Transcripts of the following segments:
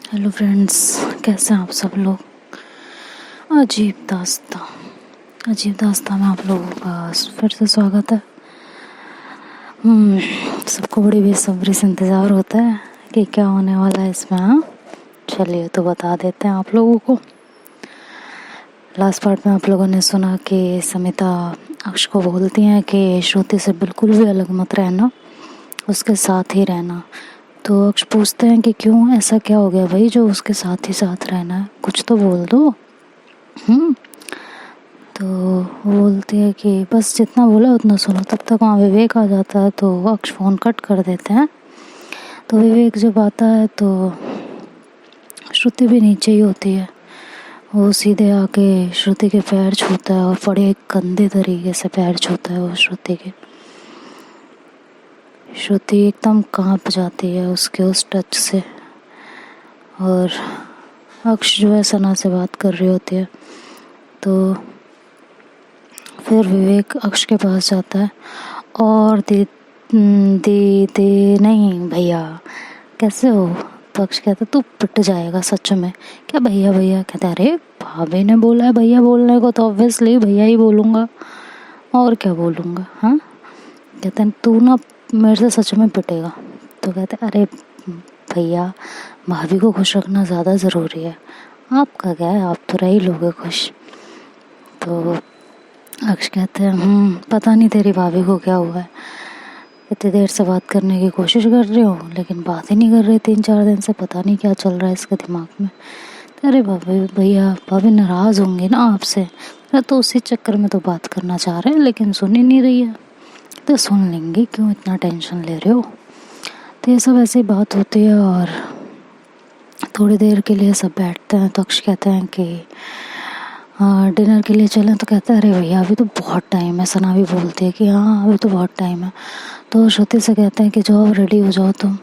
Hello friends, कैसे हैं आप सब लोग। अजीब दास्तां में आप लोगों का फिर से स्वागत है। सबको बड़ी बेसब्री से इंतज़ार होता है कि क्या होने वाला है इसमें। हाँ, चलिए तो बता देते हैं आप लोगों को। लास्ट पार्ट में आप लोगों ने सुना कि समिता अक्ष को बोलती हैं कि श्रुति से बिल्कुल भी अलग मत रहना, उसके साथ ही रहना। तो अक्ष पूछते हैं कि क्यों, ऐसा क्या हो गया भाई जो उसके साथ ही साथ रहना है, कुछ तो बोल दो। तो वो बोलती है कि बस जितना बोला उतना सुनो। तब तक वहाँ विवेक आ जाता है तो अक्ष फ़ोन कट कर देते हैं। तो विवेक जब आता है तो श्रुति भी नीचे ही होती है। वो सीधे आके श्रुति के पैर छूता है और बड़े गंदे तरीके से पैर छूता है वो श्रुति के। श्रुति एकदम कांप जाती है उसके उस टच से। और अक्ष जो है सना से बात कर रही होती है। तो फिर विवेक अक्ष के पास जाता है और दे नहीं भैया, कैसे हो। तो अक्ष कहता तू पिट जाएगा सच में। क्या भैया भैया, कहता अरे भाभी ने बोला है भैया बोलने को, तो ऑब्वियसली भैया ही बोलूँगा, और क्या बोलूँगा। हाँ, कहते हैं तू ना मेरे से सच में पिटेगा। तो कहते अरे भैया, भाभी को खुश रखना ज़्यादा ज़रूरी है, आपका क्या है, आप तो रह ही लोगे खुश। तो अक्ष कहते हैं पता नहीं तेरी भाभी को क्या हुआ है, इतनी देर से बात करने की कोशिश कर रही हूँ लेकिन बात ही नहीं कर रही 3-4 दिन से, पता नहीं क्या चल रहा है इसके दिमाग में। अरे भाभी भैया, भाभी नाराज़ होंगी ना आपसे, तो उसी चक्कर में तो बात करना चाह रहे हैं लेकिन सुन ही नहीं रही है। तो सुन लेंगी, क्यों इतना टेंशन ले रहे हो। तो ये सब ऐसी बात होती है और थोड़ी देर के लिए सब बैठते हैं। तो अक्ष कहते हैं कि डिनर के लिए चलें। तो कहता है अरे भैया अभी तो बहुत टाइम है। सना भी बोलती है कि हाँ अभी तो बहुत टाइम है। तो श्रुति से कहते हैं कि जाओ रेडी हो जाओ तुम।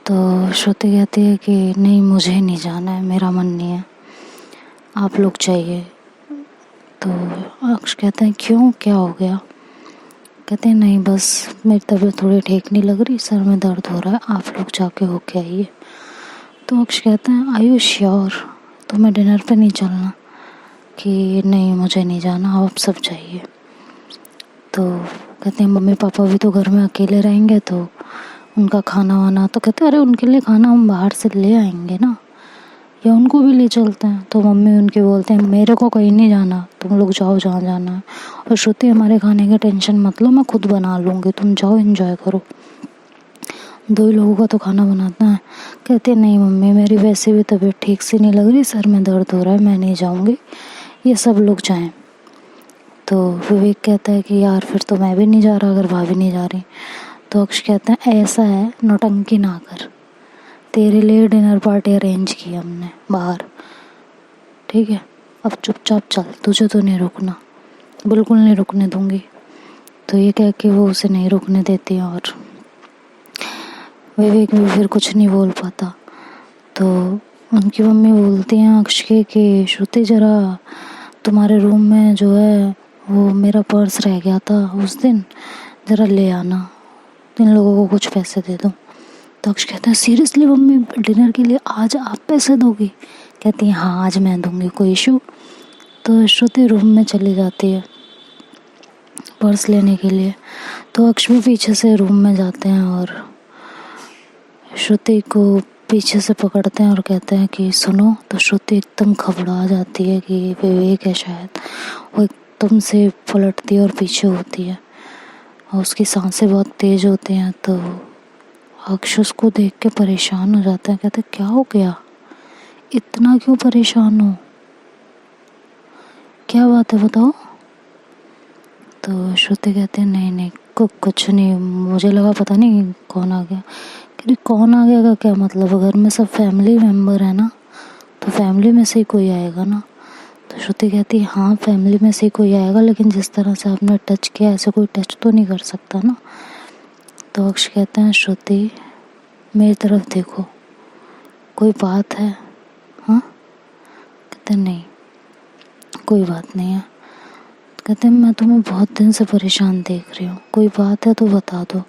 तो श्रुति कहती है कि नहीं मुझे नहीं जाना है, मेरा मन नहीं है, आप लोग चाहिए। तो अक्ष कहते हैं क्यों, क्या हो गया। कहते हैं नहीं बस मेरी तबीयत थोड़ी ठीक नहीं लग रही, सर में दर्द हो रहा है, आप लोग जाके होके आइए। तो अक्ष कहते हैं आर यू श्योर, तुम्हें डिनर पे नहीं चलना। कि नहीं मुझे नहीं जाना, आप सब चाहिए। तो कहते हैं मम्मी पापा भी तो घर में अकेले रहेंगे तो उनका खाना वाना। तो कहते हैं अरे उनके लिए खाना हम बाहर से ले आएंगे ना, या उनको भी ले चलते हैं। तो मम्मी उनके बोलते हैं मेरे को कहीं नहीं जाना, तुम लोग जाओ जहाँ जाना है, और श्रुति हमारे खाने की टेंशन मत लो, मैं खुद बना लूँगी, तुम जाओ एंजॉय करो, 2 ही लोगों का तो खाना बनाता है। कहते हैं नहीं मम्मी मेरी वैसे भी तबीयत ठीक से नहीं लग रही, सर में दर्द हो रहा है, मैं नहीं जाऊँगी, ये सब लोग जाएं। तो विवेक कहता है कि यार फिर तो मैं भी नहीं जा रहा अगर भाभी नहीं जा रही। तो अक्ष कहते हैं ऐसा है नौटंकी ना कर, तेरे लिए डिनर पार्टी अरेंज की हमने बाहर, ठीक है, अब चुपचाप चल, तुझे तो नहीं रुकना, बिल्कुल नहीं रुकने दूंगी। तो ये कह के वो उसे नहीं रुकने देती और विवेक भी फिर कुछ नहीं बोल पाता। तो उनकी मम्मी बोलती हैं अक्ष के कि श्रुति जरा तुम्हारे रूम में जो है वो मेरा पर्स रह गया था उस दिन, ज़रा ले आना, इन लोगों को कुछ पैसे दे दो। तो अक्ष कहता है सीरियसली मम्मी डिनर के लिए आज आप पैसे दोगी। कहती है हाँ आज मैं दूंगी, कोई इशू। तो श्रुति रूम में चली जाती है पर्स लेने के लिए। तो अक्ष भी पीछे से रूम में जाते हैं और श्रुति को पीछे से पकड़ते हैं और कहते हैं कि सुनो। तो श्रुति एकदम घबरा जाती है कि विवेक है शायद, वो एकदम से पलटती है और पीछे होती है और उसकी सांसें बहुत तेज़ होती हैं। तो अक्ष उसको देख के परेशान हो जाता है, कहते क्या हो गया, इतना क्यों परेशान हो, क्या बात है बताओ। तो श्रुति कहते हैं नहीं नहीं कुछ नहीं, मुझे लगा पता नहीं कौन आ गया। कहते कौन आ गया का क्या मतलब, घर में सब फैमिली मेम्बर है ना, तो फैमिली में से ही कोई आएगा ना। तो श्रुति कहती है हाँ फैमिली में से ही कोई आएगा, लेकिन जिस तरह से आपने टच किया ऐसे कोई टच तो नहीं कर सकता ना। तो अक्ष कहते हैं श्रुति मेरी तरफ देखो, कोई बात है। हाँ, कहते नहीं कोई बात नहीं है। कहते मैं तुम्हें बहुत दिन से परेशान देख रही हूँ, कोई बात है तो बता दो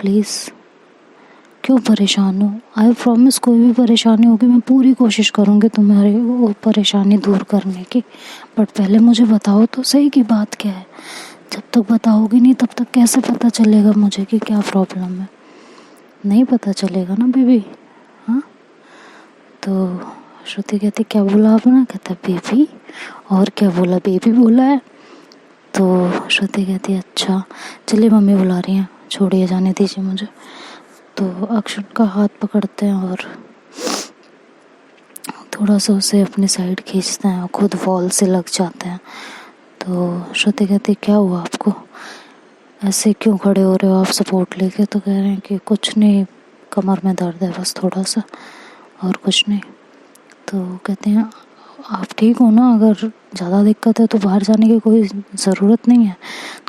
प्लीज़। क्यों परेशान हो? आई प्रॉमिस कोई भी परेशानी होगी मैं पूरी कोशिश करूँगी तुम्हारी वो परेशानी दूर करने की, बट पहले मुझे बताओ तो सही की बात क्या है। जब तक बताओगी नहीं तब तक कैसे पता चलेगा मुझे कि क्या प्रॉब्लम है? नहीं पता चलेगा ना बेबी। हाँ, तो श्रुति कहती क्या बोला आपने? कहता बेबी। और क्या बोला? बेबी बोला है। तो श्रुति कहती अच्छा चलिए मम्मी बुला रही हैं, छोड़िए जाने दीजिए मुझे। तो अक्षुण का हाथ पकड़ते हैं और थोड़ा सा उसे अपनी साइड खींचते हैं और खुद वॉल से लग जाते हैं। तो श्रुति कहती क्या हुआ आपको? ऐसे क्यों खड़े हो रहे हो आप सपोर्ट लेके? तो कह रहे हैं कि कुछ नहीं, कमर में दर्द है बस थोड़ा सा, और कुछ नहीं। तो कहते हैं आप ठीक हो ना? अगर ज़्यादा दिक्कत है तो बाहर जाने की कोई ज़रूरत नहीं है।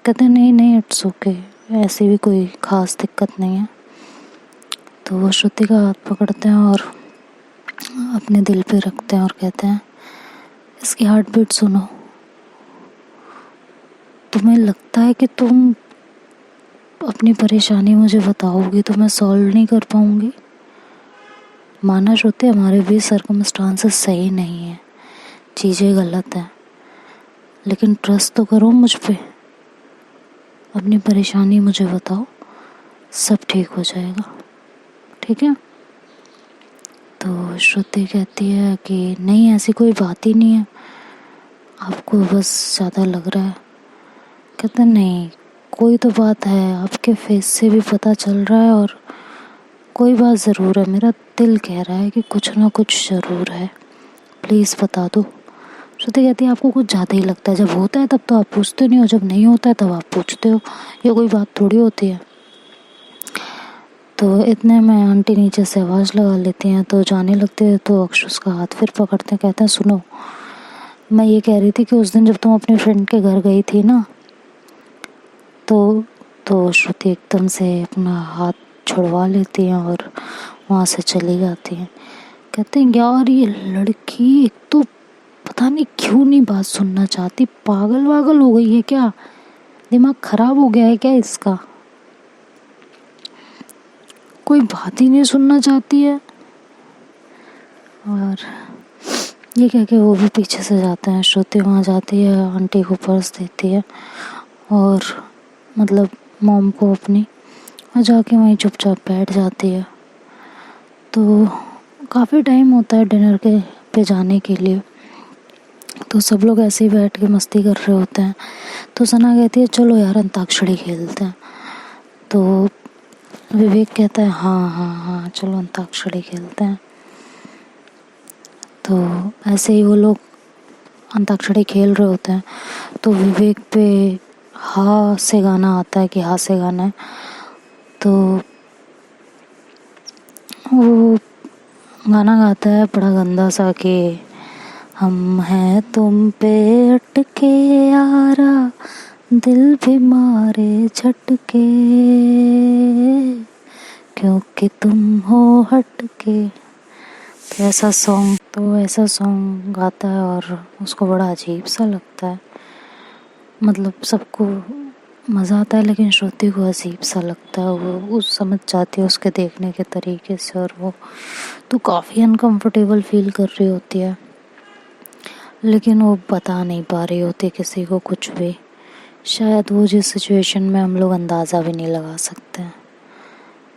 कहते हैं नहीं नहीं इट्स ओके, ऐसी भी कोई ख़ास दिक्कत नहीं है। तो वो श्रुति का हाथ पकड़ते हैं और अपने दिल पे रखते हैं और कहते हैं इसकी हार्ट बीट सुनो। तुम्हें लगता है कि तुम अपनी परेशानी मुझे बताओगी तो मैं सॉल्व नहीं कर पाऊंगी? माना श्रुति हमारे भी सर्कमस्टांसेस सही नहीं है, चीज़ें गलत हैं, लेकिन ट्रस्ट तो करो मुझ पे। अपनी परेशानी मुझे बताओ, सब ठीक हो जाएगा, ठीक है? तो श्रुति कहती है कि नहीं ऐसी कोई बात ही नहीं है, आपको बस ज़्यादा लग रहा है। कहते नहीं कोई तो बात है, आपके फेस से भी पता चल रहा है, और कोई बात ज़रूर है, मेरा दिल कह रहा है कि कुछ ना कुछ ज़रूर है, प्लीज़ बता दो। श्रुति कहती है आपको कुछ ज़्यादा ही लगता है, जब होता है तब तो आप पूछते नहीं हो, जब नहीं होता है तब आप पूछते हो, ये कोई बात थोड़ी होती है। तो इतने में आंटी नीचे से आवाज़ लगा लेती हैं, तो जाने लगते हैं। तो अक्षु उसका हाथ फिर पकड़ते हैं, कहते हैं सुनो, मैं ये कह रही थी कि उस दिन जब तुम अपने फ्रेंड के घर गई थी ना, तो श्रुति एकदम से अपना हाथ छुड़वा लेती हैं और वहाँ से चली जाती हैं। कहते हैं यार ये लड़की एक तो पता नहीं क्यों नहीं बात सुनना चाहती, पागल वागल हो गई है क्या? दिमाग खराब हो गया है क्या इसका? कोई बात ही नहीं सुनना चाहती है। और ये कह के वो भी पीछे से जाते हैं। श्रुति वहाँ जाती है, आंटी को पर्स देती है और मतलब मॉम को अपनी, और जाके वहीं चुपचाप बैठ जाती है। तो काफ़ी टाइम होता है डिनर के पे जाने के लिए, तो सब लोग ऐसे ही बैठ के मस्ती कर रहे होते हैं। तो सना कहती है चलो यार अंताक्षरी खेलते हैं। तो विवेक कहता है हाँ हाँ हाँ चलो अंताक्षरी खेलते हैं। तो ऐसे ही वो लोग अंताक्षरी खेल रहे होते हैं, तो विवेक पे हाँ से गाना आता है कि हाँ से गाना है। तो वो गाना गाता है बड़ा गंदा सा कि हम हैं तुम पे अटके यारा, दिल भी मारे झटके, क्योंकि तुम हो हटके। तो ऐसा सॉन्ग गाता है और उसको बड़ा अजीब सा लगता है। मतलब सबको मज़ा आता है लेकिन श्रुति को अजीब सा लगता है। वो समझ जाती है उसके देखने के तरीके से, और वो तो काफ़ी अनकंफर्टेबल फील कर रही होती है, लेकिन वो बता नहीं पा रही होती किसी को कुछ भी। शायद वो जिस सिचुएशन में हम लोग अंदाज़ा भी नहीं लगा सकते हैं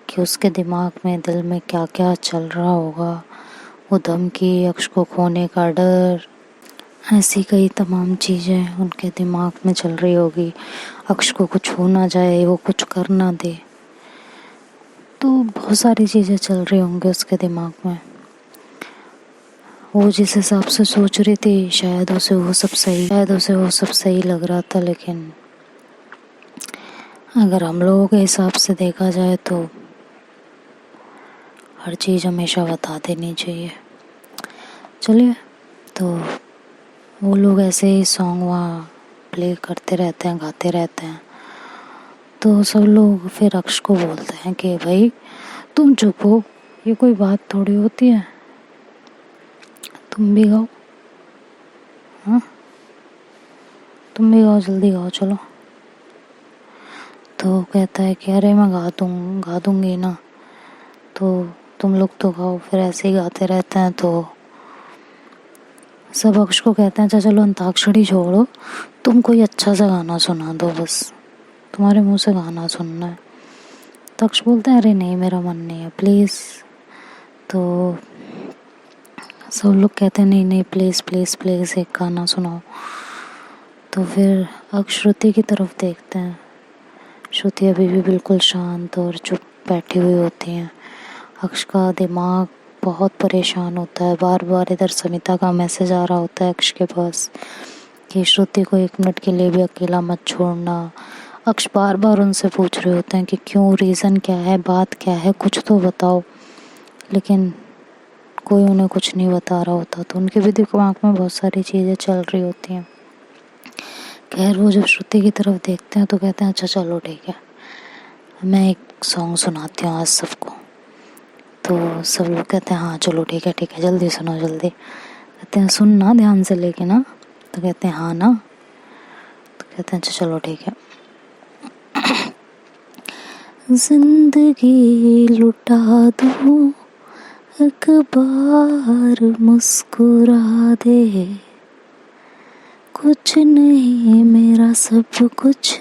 कि उसके दिमाग में दिल में क्या क्या चल रहा होगा। वो धमकी, अक्ष को खोने का डर, ऐसी कई तमाम चीज़ें उनके दिमाग में चल रही होगी। अक्ष को कुछ हो ना जाए, वो कुछ कर ना दे, तो बहुत सारी चीज़ें चल रही होंगी उसके दिमाग में। वो जिस हिसाब से सोच रही थी शायद उसे वो सब सही लग रहा था, लेकिन अगर हम लोगों के हिसाब से देखा जाए तो हर चीज़ हमेशा बता देनी चाहिए। चलिए, तो वो लोग ऐसे ही सॉन्ग वहाँ प्ले करते रहते हैं, गाते रहते हैं। तो सब लोग फिर अक्ष को बोलते हैं कि भाई तुम चुप हो, ये कोई बात थोड़ी होती है, तुम भी गाओ। हाँ, तुम भी गाओ, जल्दी गाओ चलो। तो कहता है कि अरे मैं गा दूँगी ना। तो तुम लोग तो गाओ, फिर ऐसे ही गाते रहते हैं। तो सब अक्ष को कहते हैं अच्छा चलो अंताक्षरी छोड़ो, तुम कोई अच्छा सा गाना सुना दो, बस तुम्हारे मुंह से गाना सुनना है। तो अक्ष बोलते हैं अरे नहीं मेरा मन नहीं है प्लीज़। तो सब लोग कहते हैं नहीं नहीं प्लीज़ प्लीज़ प्लीज़ एक गाना सुनाओ। तो फिर अक्ष श्रुति की तरफ देखते हैं। श्रुति अभी भी बिल्कुल शांत और चुप बैठी हुई होती हैं। अक्ष का दिमाग बहुत परेशान होता है। बार बार इधर समिता का मैसेज आ रहा होता है अक्ष के पास कि श्रुति को 1 मिनट के लिए भी अकेला मत छोड़ना। अक्ष बार बार उनसे पूछ रहे होते हैं कि क्यों, रीज़न क्या है, बात क्या है, कुछ तो बताओ। लेकिन कोई उन्हें कुछ नहीं बता रहा होता। तो उनके भी दिमाग में बहुत सारी चीज़ें चल रही होती हैं। खैर वो जब श्रुति की तरफ देखते हैं तो कहते हैं अच्छा चलो ठीक है, मैं एक सॉन्ग सुनाती हूँ आज सबको। तो सब लोग कहते हैं हाँ चलो ठीक है जल्दी सुनो जल्दी। कहते हैं सुनना ध्यान से लेके ना। तो कहते हैं हाँ ना। तो कहते हैं अच्छा चलो ठीक है। जिंदगी लुटा दूँ एक बार मुस्कुरा दे, कुछ नहीं मेरा सब कुछ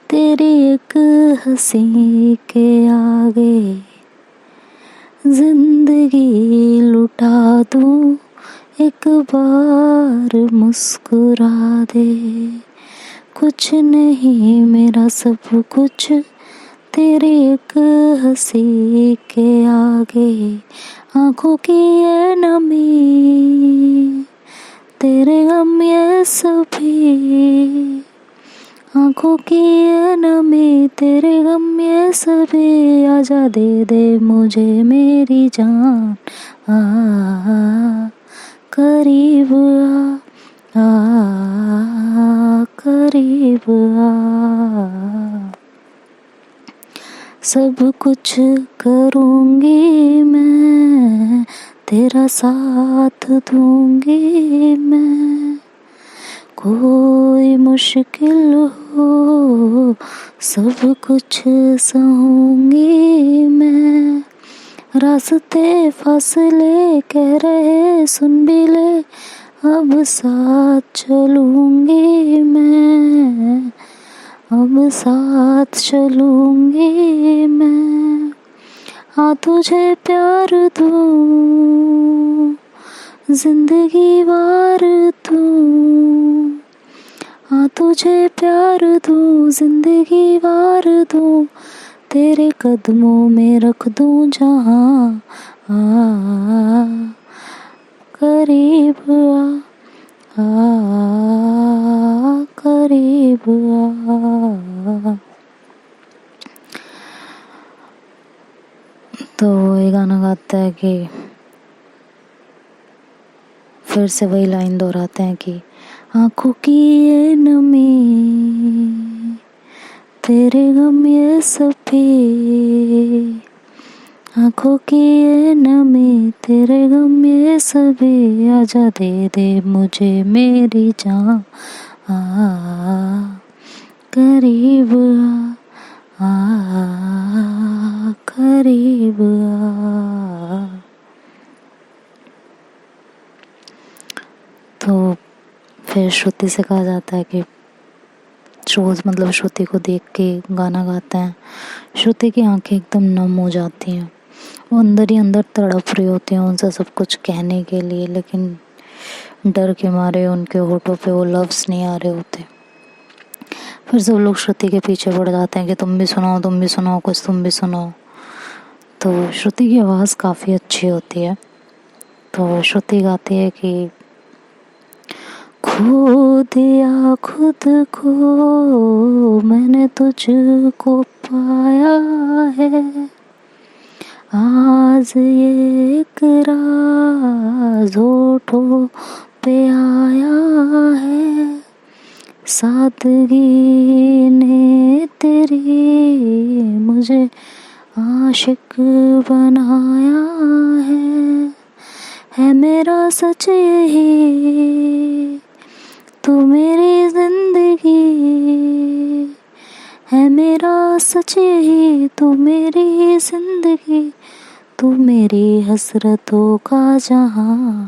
तेरी एक हंसी के आगे। जिंदगी लुटा दूँ एक बार मुस्कुरा दे, कुछ नहीं मेरा सब कुछ तेरी एक हंसी के आगे। आँखों की ये नमी तेरे गम ये सभी, आँखों की ये नमी तेरे गम ये सभी। आजा दे दे मुझे मेरी जान, करीब करीब सब कुछ करूँगी मैं, तेरा साथ दूँगी मैं। कोई मुश्किल हो सब कुछ सहूँगी मैं। रास्ते फासले कह रहे सुन भी ले, अब साथ चलूँगी मैं, अब साथ चलूँगी मैं। हाँ तुझे प्यार दूँ जिंदगी वार दूँ, हाँ तुझे प्यार दूँ जिंदगी वार दूँ। तेरे कदमों में रख दूँ जहाँ, करीब करीब तो ये गाना गाता है कि फिर से वही लाइन दोहराते हैं कि आँखों की ये नमी तेरे गम ये सभी, आँखों की ये नमी तेरे गम ये सभी। आजा दे दे मुझे मेरी जान, करीब करीब तो फिर श्रुति से कहा जाता है कि रोज़ मतलब श्रुति को देख के गाना गाते हैं। श्रुति की आंखें एकदम नम हो जाती हैं। वो अंदर ही अंदर तड़प रही होती हैं उनसे सब कुछ कहने के लिए, लेकिन डर के मारे उनके होठों पे वो लफ्ज़ नहीं आ रहे होते। फिर सब लोग श्रुति के पीछे पड़ जाते हैं कि तुम भी सुनाओ कुछ, तुम भी सुनाओ। तो श्रुति की आवाज़ काफ़ी अच्छी होती है। तो श्रुति गाती है कि खो दिया खुद को मैंने तुझको पाया है, आज ये एक राज होठों पे आया है। सादगी ने तेरी मुझे आशिक बनाया है मेरा सच यही तू मेरी जिंदगी, है मेरा सच यही तू मेरी जिंदगी। तू मेरी हसरतों का जहां।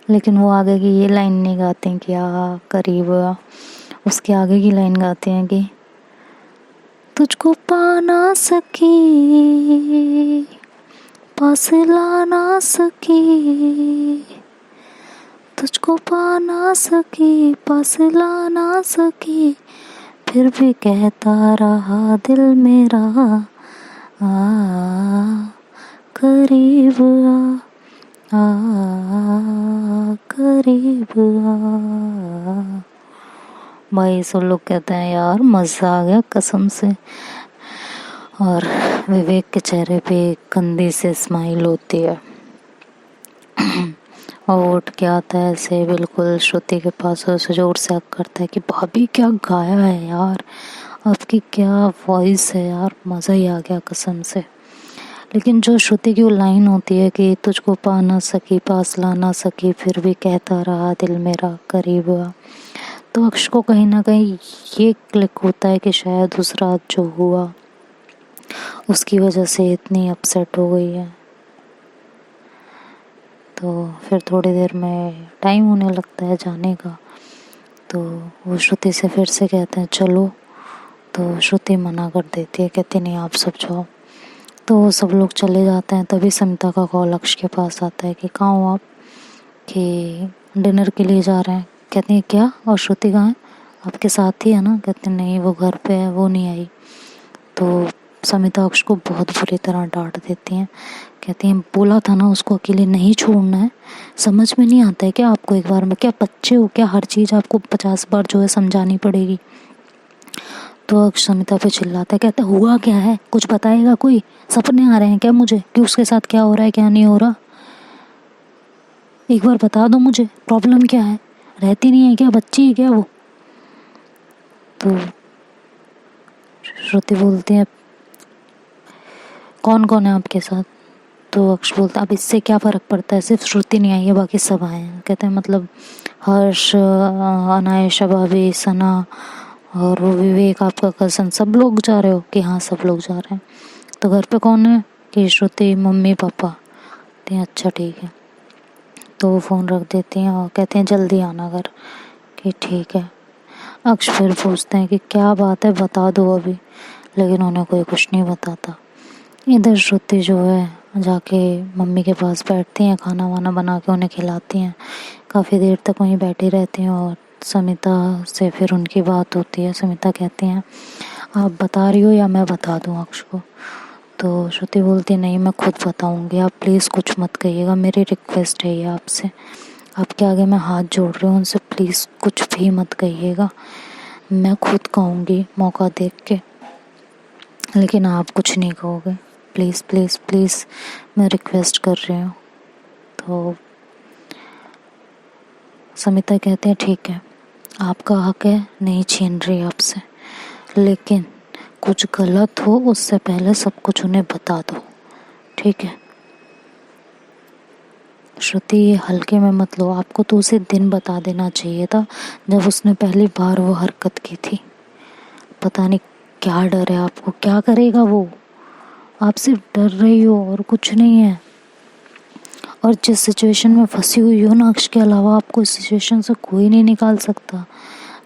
लेकिन वो आगे की ये लाइन नहीं गाते हैं कि आ करीब आ, उसके आगे की लाइन गाते हैं कि तुझको पा ना सकी, पास ला ना सकी, तुझको पा ना सकी, पास ला ना सकी, फिर भी कहता रहा दिल मेरा आ करीब आ करीब आ। भाई सब लोग कहते हैं यार मजा आ गया कसम से। और विवेक के चेहरे पे एक गंदी से स्माइल होती है और वो उठ के आता है ऐसे बिल्कुल श्रुति के पास और उसे जोर से हक करता है कि भाभी क्या गाया है यार, आपकी क्या वॉइस है यार, मज़ा ही आ गया कसम से। लेकिन जो श्रुति की वो लाइन होती है कि तुझको पा ना सकी, पास ला ना सकी, फिर भी कहता रहा दिल मेरा करीब आ, तो अक्ष को कहीं ना कहीं ये क्लिक होता है कि शायद उस रात जो हुआ उसकी वजह से इतनी अपसेट हो गई है। तो फिर थोड़ी देर में टाइम होने लगता है जाने का, तो वो श्रुति से फिर से कहते हैं चलो, तो श्रुति मना कर देती है, कहती नहीं आप सब जाओ। तो वो सब लोग चले जाते हैं। तभी समिता का कॉल अक्ष के पास आता है कि कहाँ हो आप, कि डिनर के लिए जा रहे हैं। कहती हैं क्या, और श्रुति कहाँ है, आपके साथ ही है ना। कहते नहीं वो घर पे है, वो नहीं आई। तो समिता अक्ष को बहुत बुरी तरह डांट देती हैं, कहती हैं बोला था ना उसको अकेले नहीं छोड़ना है, समझ में नहीं आता है क्या आपको, एक बार में क्या बच्चे हो क्या, हर चीज़ आपको 50 बार जो है समझानी पड़ेगी। तो अक्ष समिता पे चिल्लाता है, कहता हुआ क्या है, कुछ बताएगा कोई, सपने आ रहे हैं क्या मुझे कि उसके साथ क्या हो रहा है क्या नहीं हो रहा, एक बार बता दो मुझे, प्रॉब्लम क्या है, रहती नहीं है क्या, बच्ची है क्या वो। तो श्रुति बोलती है कौन कौन है आपके साथ। तो अक्ष बोलता अब इससे क्या फ़र्क पड़ता है, सिर्फ श्रुति नहीं आई है बाकी सब आए हैं। कहते हैं मतलब हर्ष, अनायशा भाभी, सना और वो विवेक आपका कज़न, सब लोग जा रहे हो, कि हाँ सब लोग जा रहे हैं। तो घर पे कौन है, कि श्रुति, मम्मी, पापा। कहते हैं अच्छा ठीक है। तो वो फ़ोन रख देती हैं और कहते हैं जल्दी आना घर, कि ठीक है। अक्ष फिर पूछते हैं कि क्या बात है बता दो अभी, लेकिन उन्हें कोई कुछ नहीं बताता। इधर श्रुति जो है जाके मम्मी के पास बैठती हैं, खाना वाना बना के उन्हें खिलाती हैं, काफ़ी देर तक वहीं बैठी रहती हैं। और समिता से फिर उनकी बात होती है। समिता कहती हैं आप बता रही हो या मैं बता दूं अक्ष को। तो श्रुति बोलती नहीं मैं खुद बताऊंगी, आप प्लीज़ कुछ मत कहिएगा, मेरी रिक्वेस्ट है ये आपसे, आपके आगे मैं हाथ जोड़ रही हूँ, उनसे प्लीज़ कुछ भी मत कहिएगा, मैं खुद कहूँगी मौका देख के, लेकिन आप कुछ नहीं कहोगे, प्लीज़ प्लीज़ प्लीज़ मैं रिक्वेस्ट कर रही हूँ। तो समिता कहते हैं ठीक है आपका हक है, नहीं छीन रही आपसे, लेकिन कुछ गलत हो उससे पहले सब कुछ उन्हें बता दो, ठीक है। श्रुति ये हल्के में मत लो, आपको तो उसे दिन बता देना चाहिए था जब उसने पहली बार वो हरकत की थी। पता नहीं क्या डर है आपको, क्या करेगा वो, आप सिर्फ डर रही हो और कुछ नहीं है। और जिस सिचुएशन में फंसी हुई हो ना अक्ष के अलावा आपको इस सिचुएशन से कोई नहीं निकाल सकता।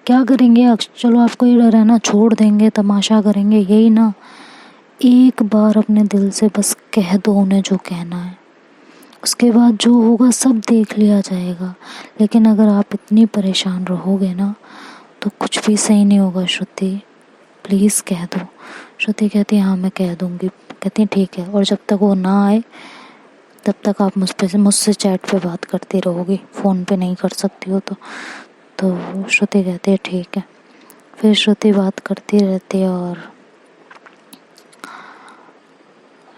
क्या करेंगे अक्ष, चलो आपको ये डर है ना, छोड़ देंगे, तमाशा करेंगे, यही ना। एक बार अपने दिल से बस कह दो उन्हें जो कहना है, उसके बाद जो होगा सब देख लिया जाएगा। लेकिन अगर आप इतनी परेशान रहोगे ना तो कुछ भी सही नहीं होगा। श्रुति प्लीज़ कह दो। श्रुति कहती है हाँ मैं कह दूँगी। कहती है ठीक है, और जब तक वो ना आए तब तक आप मुझसे चैट पे बात करती रहोगी, फ़ोन पे नहीं कर सकती हो तो श्रुति कहती है ठीक है। फिर श्रुति बात करती रहती है और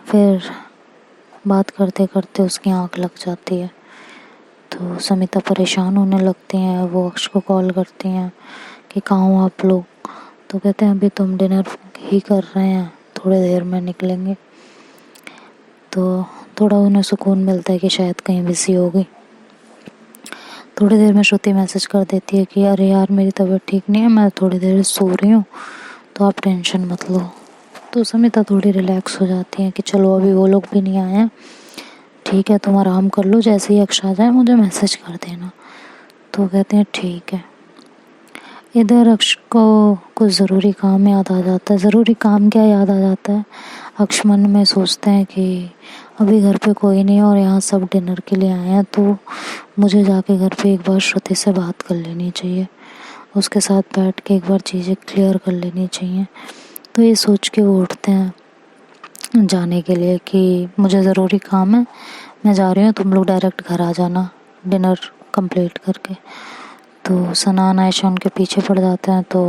फिर बात करते करते उसकी आँख लग जाती है। तो समिता परेशान होने लगती हैं, वो अक्ष को कॉल करती हैं कि कहाँ हो आप लोग। तो कहते हैं अभी तुम डिनर ही कर रहे हैं, थोड़ी देर में निकलेंगे। तो थोड़ा उन्हें सुकून मिलता है कि शायद कहीं बिजी होगी। थोड़ी देर में श्रुति मैसेज कर देती है कि अरे यार मेरी तबीयत ठीक नहीं है, मैं थोड़ी देर सो रही हूँ, तो आप टेंशन मत लो। तो समिता थोड़ी रिलैक्स हो जाती है कि चलो अभी वो लोग भी नहीं आए हैं, ठीक है तुम आराम कर लो, जैसे ही अक्ष आ जाए मुझे मैसेज कर देना। तो कहते हैं ठीक है। इधर अक्ष को कुछ ज़रूरी काम याद आ जाता है। ज़रूरी काम क्या याद आ जाता है, अक्ष मन में सोचते हैं कि अभी घर पे कोई नहीं है और यहाँ सब डिनर के लिए आए हैं, तो मुझे जाके घर पे एक बार श्रुति से बात कर लेनी चाहिए, उसके साथ बैठ के एक बार चीज़ें क्लियर कर लेनी चाहिए। तो ये सोच के वो उठते हैं जाने के लिए कि मुझे ज़रूरी काम है, मैं जा रही हूँ, तुम लोग डायरेक्ट घर आ जाना डिनर कंप्लीट करके। तो सनान आयशा उनके पीछे पड़ जाते हैं। तो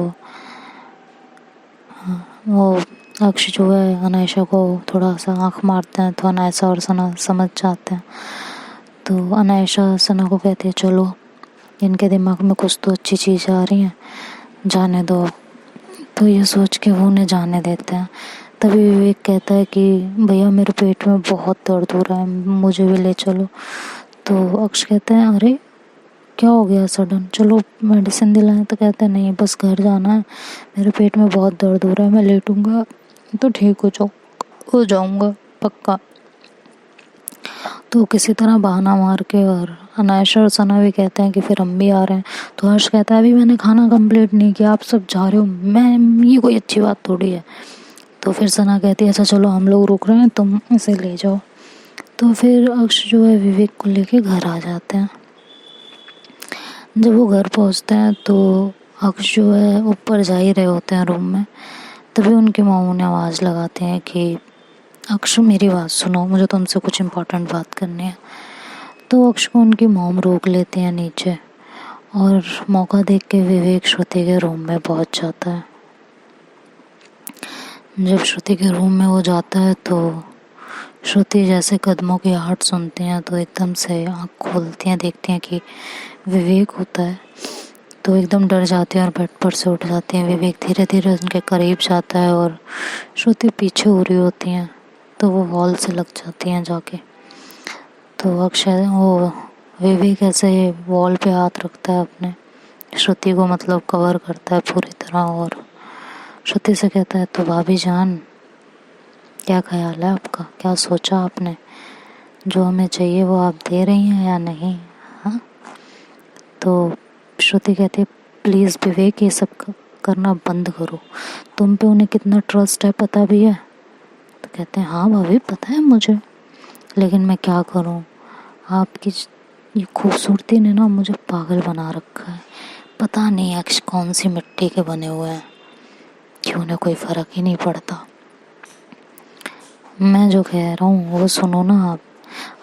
वो अक्ष जो है अनायशा को थोड़ा सा आँख मारते हैं, तो अनायशा और सना समझ जाते हैं। तो अनायशा सना को कहती है चलो, इनके दिमाग में कुछ तो अच्छी चीज़ आ रही है, जाने दो। तो ये सोच के वो उन्हें जाने देते हैं। तभी विवेक कहता है कि भैया मेरे पेट में बहुत दर्द हो रहा है, मुझे भी ले चलो। तो अक्ष कहते हैं अरे क्या हो गया सडन, चलो मेडिसिन दिलाएं। तो कहते हैं नहीं बस घर जाना है, मेरे पेट में बहुत दर्द हो रहा है, मैं लेटूंगा तो ठीक हो जाऊंगा पक्का। तो किसी तरह बहाना मार के, और अनायशा और सना भी कहते हैं कि फिर हम भी आ रहे हैं। तो हर्ष कहता है अभी मैंने खाना कंप्लीट नहीं किया, आप सब जा रहे हो, मैं ये कोई अच्छी बात थोड़ी है। तो फिर सना कहती है अच्छा चलो हम लोग रुक रहे हैं, तुम इसे ले जाओ। तो फिर अक्ष जो है विवेक को लेके घर आ जाते हैं। जब वो घर पहुंचते हैं तो अक्ष जो है ऊपर जा ही रहे होते हैं रूम में, तभी उनके मामू ने आवाज़ लगाते हैं कि अक्ष मेरी बात सुनो, मुझे तुमसे कुछ इम्पोर्टेंट बात करनी है। तो अक्ष को उनकी मॉम रोक लेते हैं नीचे, और मौका देख के विवेक श्रुति के रूम में पहुंच जाता है। जब श्रुति के रूम में वो जाता है तो श्रुति जैसे कदमों की आहट सुनती हैं तो एकदम से आँख खोलती हैं, देखती हैं कि विवेक होता है। तो एकदम डर जाती हैं और बेड पर से उठ जाती हैं। विवेक धीरे धीरे उनके करीब जाता है और श्रुति पीछे हो रही होती हैं, तो वो वॉल से लग जाती हैं जाके। तो अक्षय वो विवेक ऐसे वॉल पे हाथ रखता है अपने, श्रुति को मतलब कवर करता है पूरी तरह, और श्रुति से कहता है तो भाभी जान क्या ख्याल है आपका, क्या सोचा आपने, जो हमें चाहिए वो आप दे रही हैं या नहीं। हाँ, तो श्रुति कहती है प्लीज़ विवेक ये सब करना बंद करो, तुम पे उन्हें कितना ट्रस्ट है पता भी है। तो कहते हैं हाँ भाभी पता है मुझे, लेकिन मैं क्या करूँ, आपकी ये खूबसूरती ने ना मुझे पागल बना रखा है। पता नहीं अक्ष कौन सी मिट्टी के बने हुए हैं कि उन्हें कोई फ़र्क ही नहीं पड़ता। मैं जो कह रहा हूँ वो सुनो ना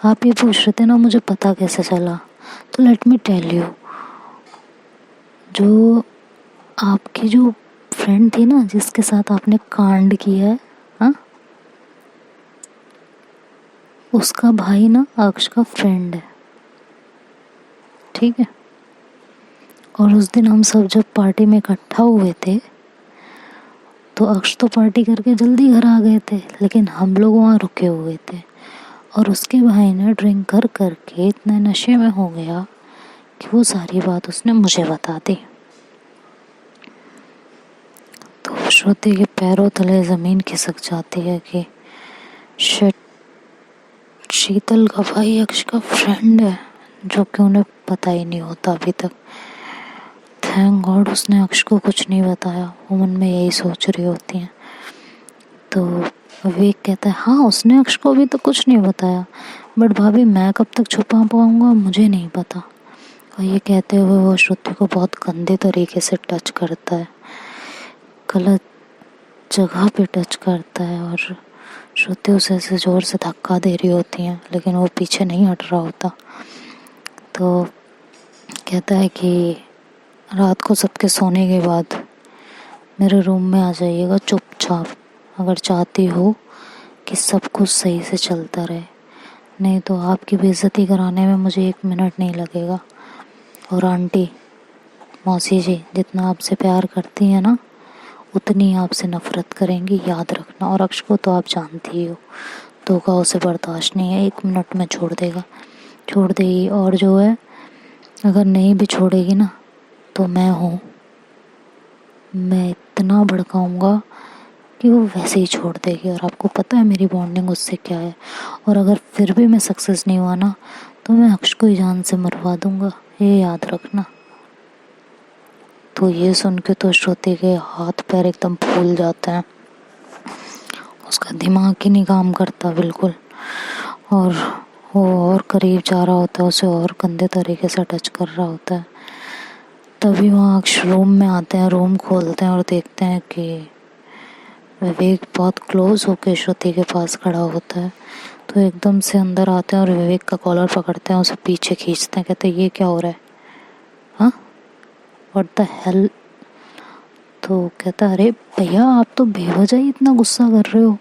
आप ये पूछ रहे थे ना मुझे पता कैसे चला, तो लेट मी टेल यू, जो आपकी जो फ्रेंड थी ना जिसके साथ आपने कांड किया है, हाँ, उसका भाई ना अक्ष का फ्रेंड है, ठीक है। और उस दिन हम सब जब पार्टी में इकट्ठा हुए थे तो अक्ष तो पार्टी करके जल्दी घर आ गए थे, लेकिन हम लोग वहाँ रुके हुए थे, और उसके भाई ने ड्रिंक कर करके इतने नशे में हो गया कि वो सारी बात उसने मुझे बता दी। तो श्रुति के पैरों तले ज़मीन खिसक जाती है कि शिट, शीतल का भाई अक्ष का फ्रेंड है, जो कि उन्हें पता ही नहीं होता अभी तक। थैंक गॉड उसने अक्ष को कुछ नहीं बताया, वो मन में यही सोच रही होती हैं। तो विवेक कहता है हाँ उसने अक्ष को अभी तो कुछ नहीं बताया, बट भाभी मैं कब तक छुपा पाऊँगा मुझे नहीं पता। और ये कहते हुए वो श्रुति को बहुत गंदे तरीके से टच करता है, गलत जगह पे टच करता है, और श्रुति उसे ऐसे ज़ोर से धक्का दे रही होती हैं, लेकिन वो पीछे नहीं हट रहा होता। तो कहता है कि रात को सबके सोने के बाद मेरे रूम में आ जाइएगा चुपचाप, अगर चाहती हो कि सब कुछ सही से चलता रहे, नहीं तो आपकी बेइज्जती कराने में मुझे 1 मिनट नहीं लगेगा। और आंटी मौसी जी जितना आपसे प्यार करती हैं ना उतनी आपसे नफ़रत करेंगी, याद रखना। और अक्ष को तो आप जानती ही हो, धोखा उसे बर्दाश्त नहीं है, 1 मिनट में छोड़ देगी। और जो है अगर नहीं भी छोड़ेगी ना तो मैं हूँ, मैं इतना भड़काऊँगा कि वो वैसे ही छोड़ देगी। और आपको पता है मेरी बॉन्डिंग उससे क्या है। और अगर फिर भी मैं सक्सेस नहीं हुआ ना, तो मैं अक्ष को ही जान से मरवा दूंगा, ये याद रखना। तो ये सुन के तो श्रुति के हाथ पैर एकदम फूल जाते हैं, उसका दिमाग ही नहीं काम करता बिल्कुल। और वो और करीब जा रहा होता है, उसे और गंदे तरीके से टच कर रहा होता है। तभी वहाँ अक्ष रूम में आते हैं, रूम खोलते हैं और देखते हैं कि विवेक बहुत क्लोज होके श्रुति के पास खड़ा होता है। तो एकदम से अंदर आते हैं और विवेक का कॉलर पकड़ते हैं, उसे पीछे खींचते हैं, कहते हैं ये क्या हो रहा है, हाँ व्हाट द हेल। तो कहता है अरे भैया आप तो बेवजह ही इतना गुस्सा कर रहे हो।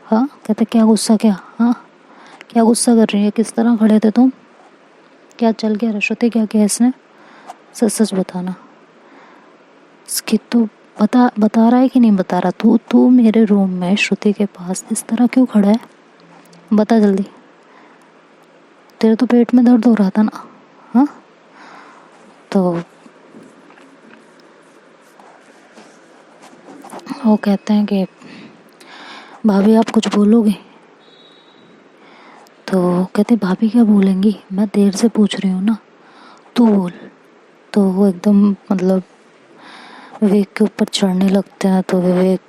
हाँ, कहते क्या गुस्सा, क्या हाँ क्या गुस्सा कर रही है, किस तरह खड़े थे तुम, क्या चल गया श्रुति, क्या किया इसने, सच सच बताना। इसकी तो बता रहा है कि नहीं बता रहा। तू मेरे रूम में श्रुति के पास इस तरह क्यों खड़ा है, बता जल्दी। तेरे तो पेट में दर्द हो रहा था ना, हाँ। तो वो कहते हैं कि भाभी आप कुछ बोलोगे। तो कहते भाभी क्या बोलेंगी, मैं देर से पूछ रही हूँ ना, तू बोल। तो वो एकदम मतलब विवेक के ऊपर चढ़ने लगते हैं। तो विवेक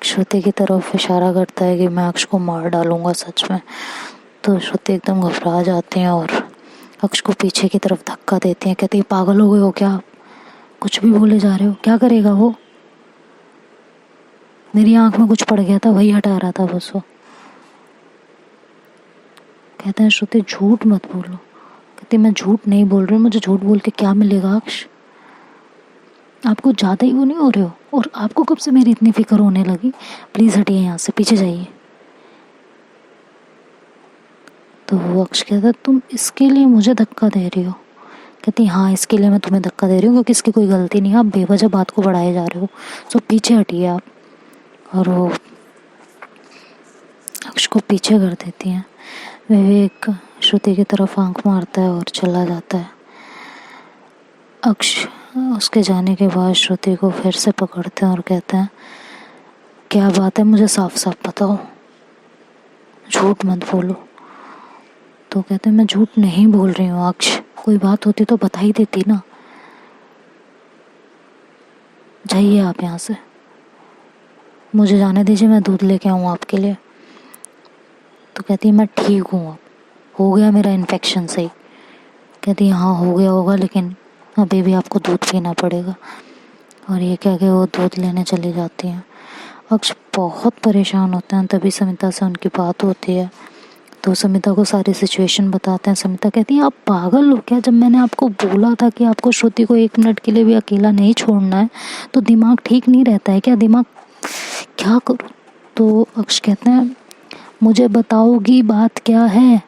श्रुति की तरफ इशारा करता है कि मैं अक्ष को मार डालूंगा सच में। तो श्रुति एकदम घबरा जाती हैं और अक्ष को पीछे की तरफ धक्का देती हैं, कहती है पागल हो गए हो क्या आप, कुछ भी बोले जा रहे हो, क्या करेगा वो, मेरी आंख में कुछ पड़ गया था वही हटा रहा था बस वो। कहते हैं श्रुति झूठ मत बोलो। कहती मैं झूठ नहीं बोल रही, मुझे झूठ बोल के क्या मिलेगा अक्ष, आपको ज़्यादा ही वो नहीं हो रहे हो, और आपको कब से मेरी इतनी फिक्र होने लगी, प्लीज़ हटिए यहाँ से, पीछे जाइए। तो वो अक्ष कहता है तुम इसके लिए मुझे धक्का दे रही हो। कहती हाँ इसके लिए मैं तुम्हें धक्का दे रही हूँ क्योंकि इसकी कोई गलती नहीं है, आप बेवजह बात को बढ़ाए जा रहे हो, सो पीछे हटिए आप। और वो अक्ष को पीछे कर देती हैं। विवेक श्रुति की तरफ आंख मारता है और चला जाता है। अक्ष उसके जाने के बाद श्रुति को फिर से पकड़ते हैं और कहते हैं क्या बात है, मुझे साफ साफ बताओ, झूठ मत बोलो। तो कहते हैं मैं झूठ नहीं बोल रही हूँ अक्ष, कोई बात होती तो बता ही देती ना, जाइए आप यहाँ से, मुझे जाने दीजिए, मैं दूध लेके आऊँ आपके लिए। तो कहती है मैं ठीक हूँ, अब हो गया मेरा इन्फेक्शन सही। कहती है हाँ हो गया होगा, लेकिन अभी भी आपको दूध पीना पड़ेगा। और ये कह के वो दूध लेने चली जाती हैं। अक्ष बहुत परेशान होते हैं। तभी समिता से उनकी बात होती है, तो समिता को सारी सिचुएशन बताते हैं। समिता कहती है आप पागल हो क्या, जब मैंने आपको बोला था कि आपको श्रुति को 1 मिनट के लिए भी अकेला नहीं छोड़ना है तो दिमाग ठीक नहीं रहता है क्या, दिमाग क्या करूँ। तो अक्ष कहते हैं मुझे बताओगी बात क्या है,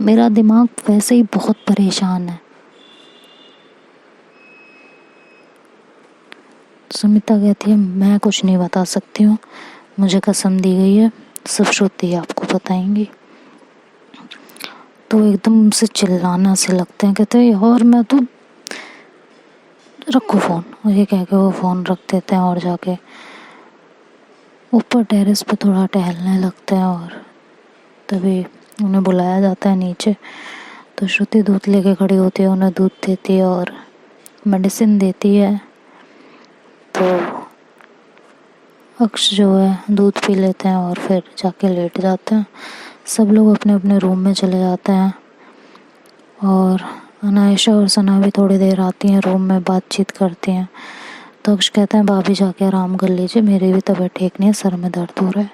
मेरा दिमाग वैसे ही बहुत परेशान है। समिता कहती है मैं कुछ नहीं बता सकती हूँ, मुझे कसम दी गई है, सब श्रुति आपको बताएंगी। तो एकदम से चिल्लाना से लगते हैं, कहते हैं और मैं तो रखो फ़ोन, और ये कह के वो फ़ोन रख देते हैं और जाके ऊपर टेरेस पे थोड़ा टहलने लगते हैं। और तभी उन्हें बुलाया जाता है नीचे। तो श्रुति दूध लेके खड़ी होती है, उन्हें दूध देती है और मेडिसिन देती है। तो अक्ष जो है दूध पी लेते हैं और फिर जाके लेट जाते हैं। सब लोग अपने अपने रूम में चले जाते हैं और अनायशा और सना भी थोड़ी देर आती हैं रूम में, बातचीत करती हैं। तो अक्ष कहते हैं भाभी जाके आराम कर लीजिए, मेरी भी तबीयत ठीक नहीं है, सर में दर्द हो रहा है।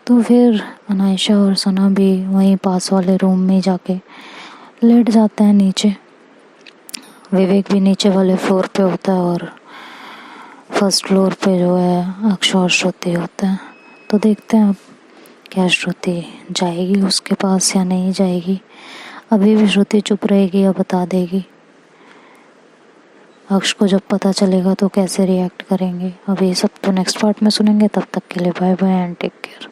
तो फिर अनायशा और सना भी वहीं पास वाले रूम में जाके लेट जाते हैं नीचे। विवेक भी नीचे वाले फ्लोर पे होता है और फर्स्ट फ्लोर पे जो है अक्ष और श्रुति होते हैं। तो देखते हैं अब क्या श्रुति जाएगी उसके पास या नहीं जाएगी, अभी भी श्रुति चुप रहेगी या बता देगी। अक्ष को जब पता चलेगा तो कैसे रिएक्ट करेंगे, अब ये सब तो नेक्स्ट पार्ट में सुनेंगे। तब तक के लिए bye bye and take care.